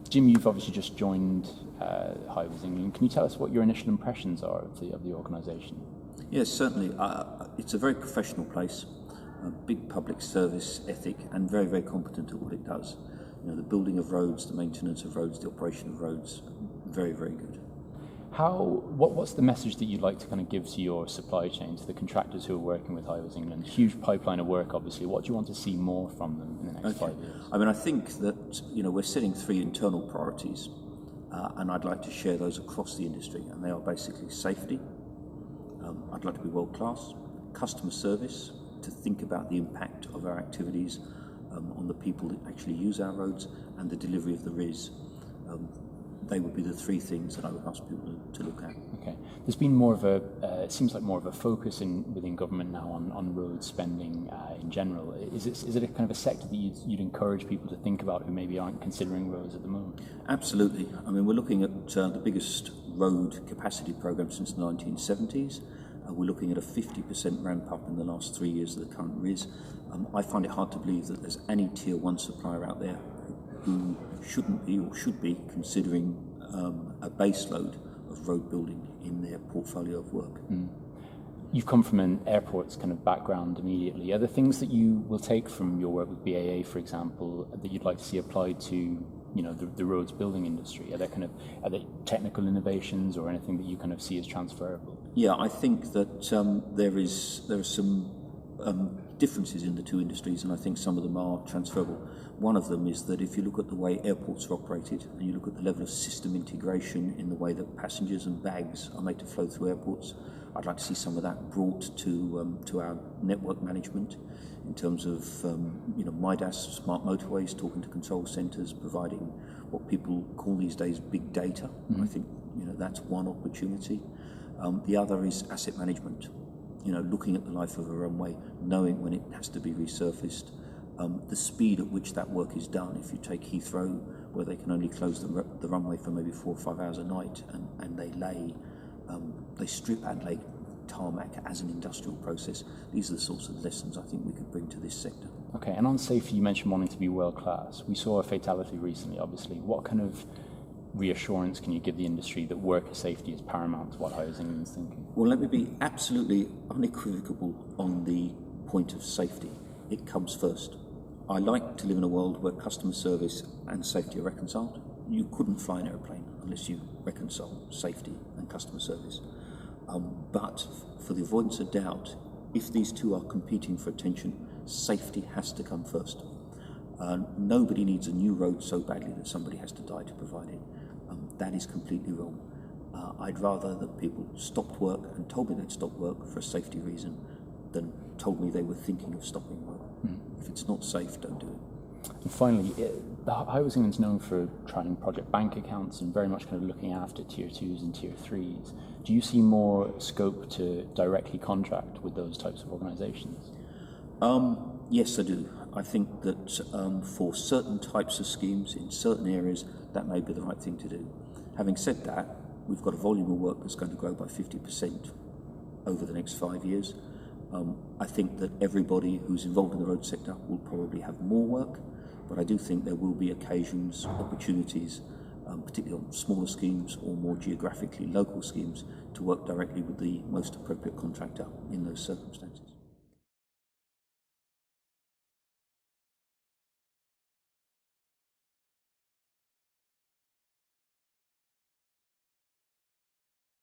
Jim, you've obviously just joined Highways England. Can you tell us what your initial impressions are of the organisation? Yes, certainly. It's a very professional place, a big public service ethic, and very, very competent at what it does. You know, the building of roads, the maintenance of roads, the operation of roads, very, very good. What's the message that you'd like to kind of give to your supply chain, to the contractors who are working with Highways England? Huge pipeline of work, obviously. What do you want to see more from them in the next 5 years? I mean, I think that, we're setting 3 internal priorities, and I'd like to share those across the industry, and they are basically safety. I'd like to be world class, customer service, to think about the impact of our activities on the people that actually use our roads, and the delivery of the RIS. They would be the 3 things that I would ask people to look at. Okay. There's been more of a, it seems like more of a focus within government now on road spending in general. Is it a kind of a sector that you'd encourage people to think about who maybe aren't considering roads at the moment? Absolutely. I mean, we're looking at the biggest road capacity program since the 1970s. We're looking at a 50% ramp up in the last 3 years of the current RIS. I find it hard to believe that there's any tier 1 supplier out there who shouldn't be or should be considering a base load of road building in their portfolio of work. You've come from an airports kind of background immediately. Are there things that you will take from your work with BAA, for example, that you'd like to see applied to the roads building industry? Are there technical innovations or anything that you kind of see as transferable? Yeah, I think that there are some differences in the 2 industries, and I think some of them are transferable. One of them is that if you look at the way airports are operated, and you look at the level of system integration in the way that passengers and bags are made to flow through airports, I'd like to see some of that brought to our network management in terms of MIDAS, smart motorways, talking to control centres, providing what people call these days big data. I think that's one opportunity. The other is asset management. Looking at the life of a runway, knowing when it has to be resurfaced, the speed at which that work is done. If you take Heathrow, where they can only close the runway for maybe 4 or 5 hours a night, and they strip and lay tarmac as an industrial process. These are the sorts of lessons I think we could bring to this sector. Okay, and on safety, you mentioned wanting to be world class. We saw a fatality recently, obviously. What kind of reassurance can you give the industry that worker safety is paramount to what Highways England is thinking? Well, let me be absolutely unequivocal on the point of safety. It comes first. I like to live in a world where customer service and safety are reconciled. You couldn't fly an airplane unless you reconcile safety and customer service. But for the avoidance of doubt, if these 2 are competing for attention, safety has to come first. Nobody needs a new road so badly that somebody has to die to provide it. That is completely wrong. I'd rather that people stopped work and told me they'd stop work for a safety reason than told me they were thinking of stopping work. If it's not safe, don't do it. And finally, Highways England's known for trialling project bank accounts and very much kind of looking after tier 2s and tier 3s. Do you see more scope to directly contract with those types of organisations? Yes, I do. I think that for certain types of schemes in certain areas, that may be the right thing to do. Having said that, we've got a volume of work that's going to grow by 50% over the next 5 years. I think that everybody who's involved in the road sector will probably have more work, but I do think there will be occasions, opportunities, particularly on smaller schemes or more geographically local schemes, to work directly with the most appropriate contractor in those circumstances.